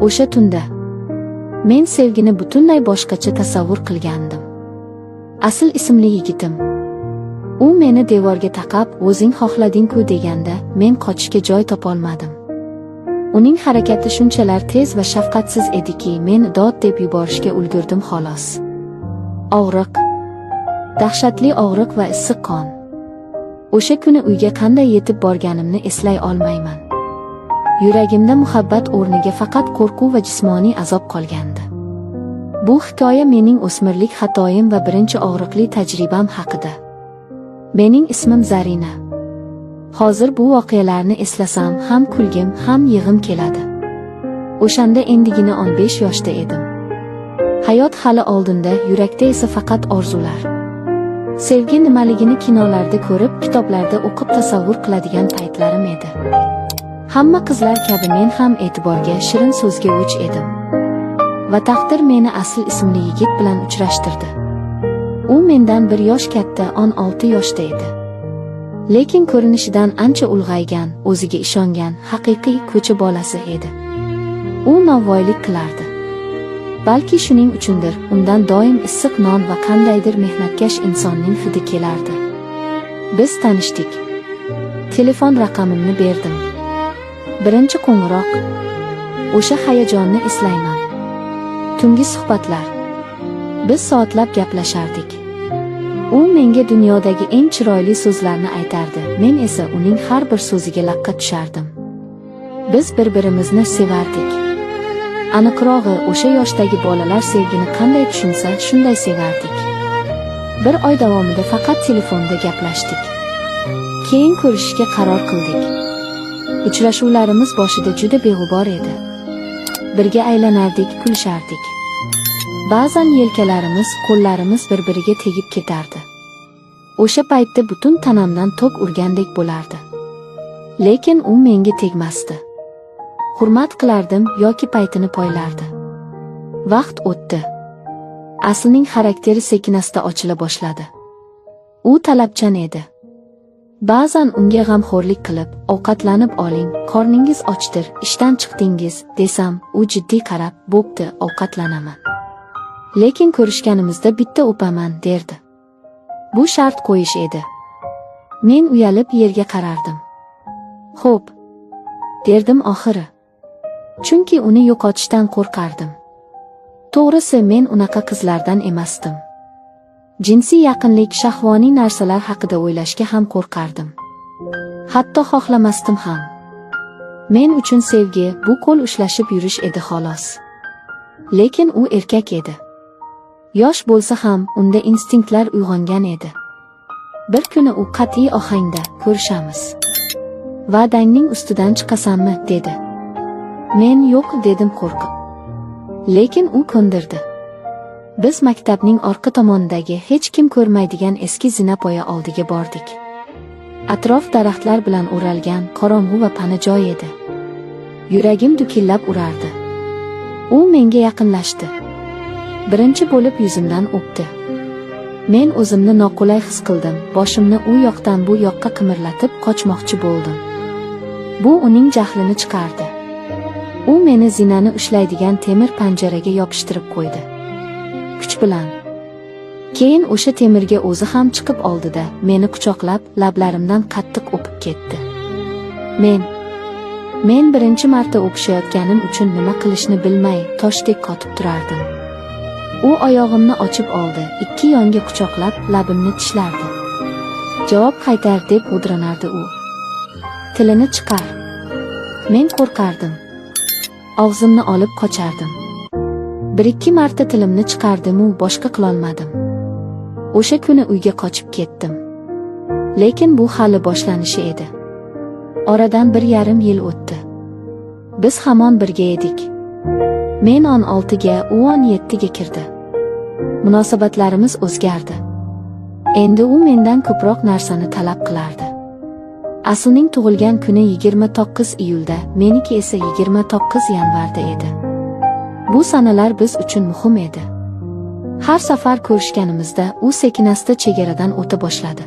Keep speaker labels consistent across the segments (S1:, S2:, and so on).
S1: O'sha tunda men sevgini butunlay boshqacha tasavvur qilgandim. Asl ismli yigitim. U meni devorga taqab, "O'zing xohlading-ku" deganda, men qochishga joy topolmadim. Uning harakati shunchalar tez va shafqatsiz ediki, men dod deb yuborishga ulgurdim xolos. Og'riq, dahshatli og'riq va issiq qon. O'sha kuni uyga qanday yetib borganimni eslay olmayman. Yuragimda muhabbat o'rniga faqat qo'rquv va jismoniy azob qolgandi. Bu hikoya mening o'smirlik xatoyim va birinchi og'riqli tajribam haqida. Mening ismim Zarina. Hozir bu voqealarni eslasam ham kulgim, ham yig'im keladi. O'shanda endigina 15 yoshda edim. Hayot hali oldinda, yurakda esa faqat orzular. Sevgi nimaligini kinolarda ko'rib, kitoblarda o'qib tasavvur qiladigan paytlarim edi. Hamma qizlar kabi men ham e'tiborga, shirin so'zga o'ch edim. Va taqdir meni asl ismli yigit bilan uchrashtirdi. U mendan 1 yosh katta, 16 yoshda edi. Lekin ko'rinishidan ancha ulg'aygan, o'ziga ishongan, haqiqiy ko'cha bolasi edi. U novvoylik qilardi. Balki shuning uchundir, undan doim issiq non va qandaydir mehnatkash insonning hidi kelardi. Biz tanishdik. Telefon raqamimni berdim. Birinchi qo'ng'iroq. O'sha hayajonni eslayman. Tungi suhbatlar. Biz soatlab gaplashardik. U menga dunyodagi eng chiroyli so'zlarni aytardi, men esa uning har bir so'ziga laqqa tushardim. Biz bir-birimizni sevardik. Aniqrog'i, o'sha yoshdagi bolalar sevgini qanday tushunsa, shunday sevardik. Bir oy davomida faqat telefonda gaplashdik. Keyin ko'rishishga qaror qildik. Uchrashuvlarimiz boshida juda beg'ubor edi. Birga aylanardik, kulishardik. Ba'zan yelkalarimiz, qo'llarimiz bir-biriga tegib ketardi. O'sha paytda butun tanamdan tok urgandek bo'lardi. Lekin u menga tegmasdi. Hurmat qilardim yoki paytini poylardi. Vaqt o'tdi. Aslining xarakteri sekinasta ochila boshladi. U talabchan edi. Ba'zan unga g'amxo'rlik qilib, "Ovqatlanib oling, qorningiz ochdir, ishdan chiqdingiz" desam, u jiddiy qarab, "Bo'pti, ovqatlanaman. Lekin ko'rishganimizda bitta o'paman" derdi. Bu shart qo'yish edi. Men uyalib yerga qarardim. "Xo'p", derdim oxiri. Chunki uni yo'qotishdan qo'rqardim. To'g'risi, men unaqa qizlardan emasdim. Jinsiy yaqinlik, shahvoniy narsalar haqida o'ylashga ham qo'rqardim. Hatto xohlamasdim ham. Men uchun sevgi bu qo'l ushlashib yurish edi xolos. Lekin u erkak edi. Yosh bo'lsa ham unda instinktlar uyg'ongan edi. Bir kuni u qat'iy ohangda, "Ko'rishamiz. Va'dangning ustidan chiqasanmi?" dedi. Men "Yo'q" dedim qo'rqib. Lekin u ko'ndirdi. Biz maktabning orqa tomonidagi hech kim ko'rmaydigan eski zinapoya oldiga bordik. Atrof daraxtlar bilan o'ralgan, qorong'u va pana joy edi. Yuragim dukillab urardi. U menga yaqinlashdi. Birinchi bo'lib yuzimdan o'pdi. Men o'zimni noqulay his qildim. Boshimni u yoqdan bu yoqqa qimirlatib qochmoqchi bo'ldim. Bu uning jahlini chiqardi. U meni zinani ushlaydigan temir panjaraga yopishtirib qo'ydi. Kuch bilan. Keyin o'sha temirga o'zi ham chiqib oldida, meni quchoqlab, lablarimdan qattiq o'pib ketdi. Men birinchi marta o'pishayotganim uchun nima qilishni bilmay, toshdek qotib turardim. U oyog'imni ochib oldi, ikki yonga quchoqlab, labimni tishlardi. "Javob qaytar" deb g'udranardi u. "Tilini chiqar." Men qo'rqardim. Og'zimni olib qochardim. 1-2 marta tilimni chiqardim-u, boshqa qilolmadim. O'sha kuni uyga qochib ketdim. Lekin bu hali boshlanishi edi. Oradan 1,5 yil o'tdi. Biz hamon birga edik. Men 16 ga, u 17 ga kirdi. Munosabatlarimiz o'zgardi. Endi u mendan ko'proq narsani talab qilardi. Aslning tug'ilgan kuni 29 iyulda, meniki esa 29 yanvarda edi. Bu sanalar biz uchun muhim edi. Har safar ko'rishganimizda u sekinasta chegaradan o'ta boshladi.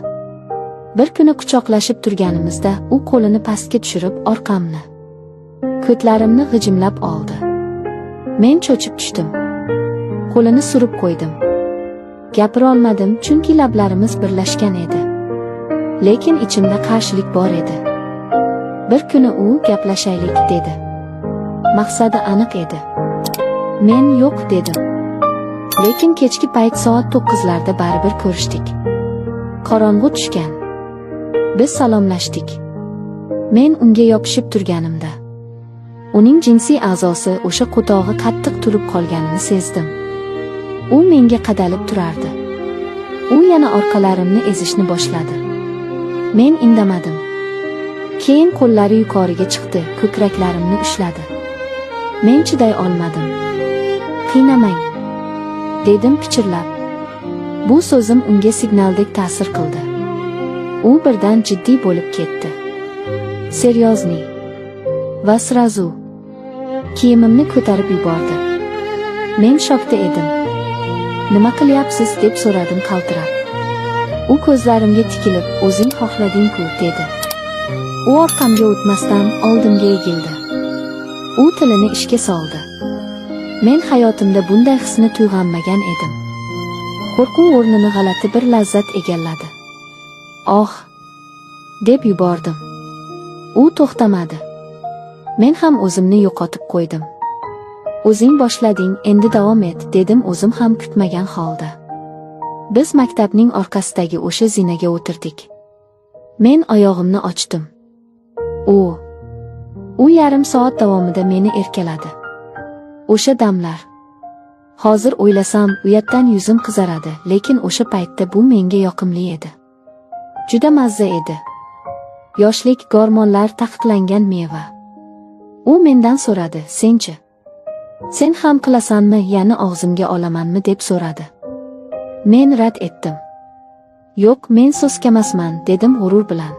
S1: Bir kuni quchoqlashib turganimizda u qo'lini pastga tushirib orqamni, ko'tlarimni g'ijimlab oldi. Men cho'chib tushdim. Qo'lini surib qo'ydim. Gapira olmadim chunki lablarimiz birlashgan edi. Lekin ichimda qarshilik bor edi. Bir kuni u gaplashaylik dedi. Maqsadi aniq edi. Men yo'q dedim. Lekin kechki payt soat 9larda baribir ko'rishdik. Qorong'u tushgan. Biz salomlashdik. Men unga yopishib turganimda uning jinsiy a'zosi o'sha qo'tog'i qattiq turib qolganini sezdim. U menga qadalib turardi. U yana orqalarimni ezishni boshladi. Men indamadim. Keyin qo'llari yuqoriga chiqdi, ko'kraklarimni ushladi. Men chiday olmadim. Qiynamang, dedim pichirlab. Bu so'zim unga signaldek ta'sir qildi. U birdan jiddiy bo'lib ketdi. Серьезный. Va srazu kiyimimni ko'tarib yubordi. Men shokda edim. Nima qilyapsiz deb so'radim qaltirab. U ko'zlarimga tikilib, o'zing xohlading-ku dedi. U orqamga o'tmasdan oldimga egildi. U tilini ishga soldi. Men hayotimda bunday hisni tuyg'anmagan edim. Qo'rquv o'rnini g'alati bir lazzat egalladi. Oh, deb yubordim. U to'xtamadi. Men ham o'zimni yo'qotib qo'ydim. O'zing boshlading, endi davom et, dedim o'zim ham kutmagan holda. Biz maktabning orqasidagi o'sha zinaga o'tirdik. Men oyog'imni ochdim. U yarim soat davomida meni erkaladi. O'sha damlar. Hozir o'ylasam, uyatdan yuzim qizaradi, lekin o'sha paytda bu menga yoqimli edi. Juda mazza edi. Yoshlik, gormonlar taqiqlangan meva. U mendan so'radi, "Senchi? Sen ham qilasanmi, ya'ni og'zimga olamanmi?" deb so'radi. Men rad etdim. "Yo'q, men so'zkamasman", dedim g'urur bilan.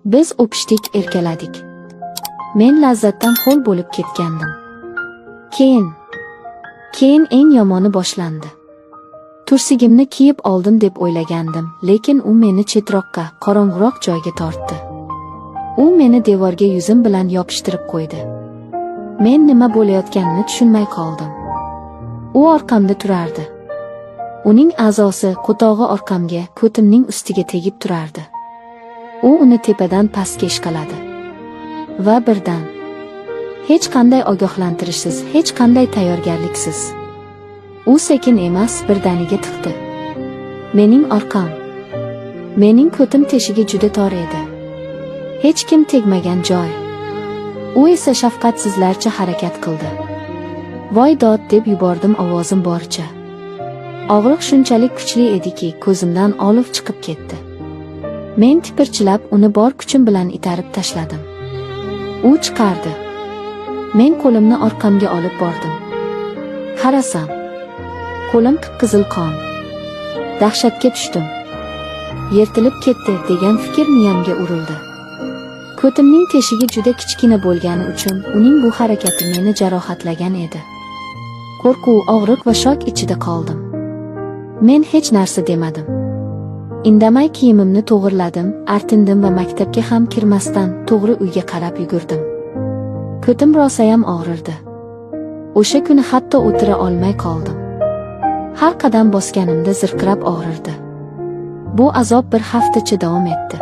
S1: Biz o'pishdik, erkaladik. Men lazzatdan ho'l bo'lib ketgandim. Keyin eng yomoni boshlandi. Tursigimni kiyib oldim deb o'ylagandim, lekin u meni chetroqqa, qorong'uroq joyga tortdi. U meni devorga yuzim bilan yopishtirib qo'ydi. Men nima bo'layotganini tushunmay qoldim. U orqamda turardi. Uning a'zosi qo'tog'i orqamga, ko'timning ustiga tegib turardi. U uni tepadan pastga ishqaladi. Va birdan, hech qanday ogohlantirishsiz, hech qanday tayyorgarliksiz, u sekin emas, birdaniga tiqdi. Mening orqam. Mening ko'tim teshigi juda tor edi. Hech kim tegmagan joy. U esa shafqatsizlarcha harakat qildi. "Voy dod", deb yubordim ovozim boricha. Og'riq shunchalik kuchli ediki, ko'zimdan olov chiqib ketdi. Men tipirchilab uni bor kuchim bilan itarib tashladim. U chiqardi. Men qo'limni orqamga olib bordim. Qarasam, qo'lim qip-qizil qon. Dahshatga tushdim. Yirtilib ketdi degan fikr miyamga urildi. Ko'timning teshigi juda kichkina bo'lgani uchun uning bu harakati meni jarohatlagan edi. Qo'rquv, og'riq va shok ichida qoldim. Men hech narsa demadim. Indamay kiyimimni to'g'irladim, artindim va maktabga ham kirmasdan to'g'ri uyga qarab yugurdim. Ko'tim rosayam og'rirdi. O'sha kuni hatto o'tira olmay qoldim. Har qadam bosganimda zirqirab og'rirdi. Bu azob bir haftacha davom etdi.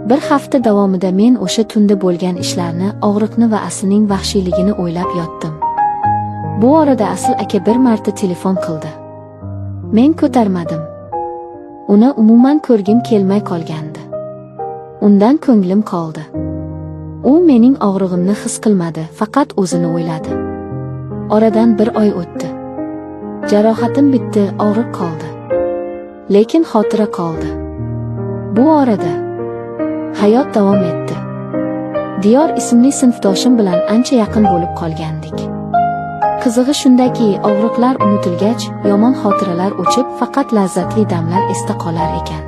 S1: Bir hafta davomida men o'sha tunda bo'lgan ishlarni, og'riqni va Aslning vahshiyligini o'ylab yotdim. Bu orada Asl aka bir marta telefon qildi. Men ko'tarmadim. Uni umuman ko'rgim kelmay qolgandi. Undan ko'nglim qoldi. U mening og'rig'imni his qilmadi, faqat o'zini o'yladi. Oradan bir oy o'tdi. Jarohatim bitdi, og'riq qoldi. Lekin xotira qoldi. Bu orada hayot davom etdi. Diyor ismli sinfdoshim bilan ancha yaqin bo'lib qolgandik. Qizig'i shundaki, og'riqlar unutilgach, yomon xotiralar o'chib, faqat lazzatli damlar esda qolar ekan.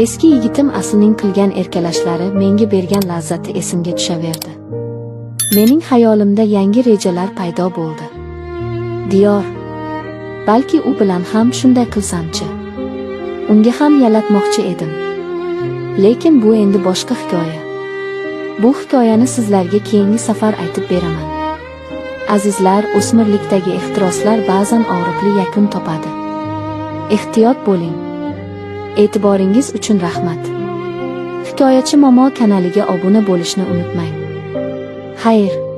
S1: Eski yigitim Aslning qilgan erkalashlari menga bergan lazzati esimga tushaverdi. Mening xayolimda yangi rejalar paydo bo'ldi. Diyor, balki u bilan ham shunday qilsamchi. Unga ham yalatmoqchi edim. Lekin bu endi boshqa hikoya. Bu hikoyani sizlarga keyingi safar aytib beraman. Azizlar, o'smirlikdagi ehtiroslar ba'zan og'riqli yakun topadi. Ehtiyot bo'ling. E'tiboringiz uchun rahmat. Hikoyachi Momo kanaliga obuna bo'lishni unutmang. Xayr.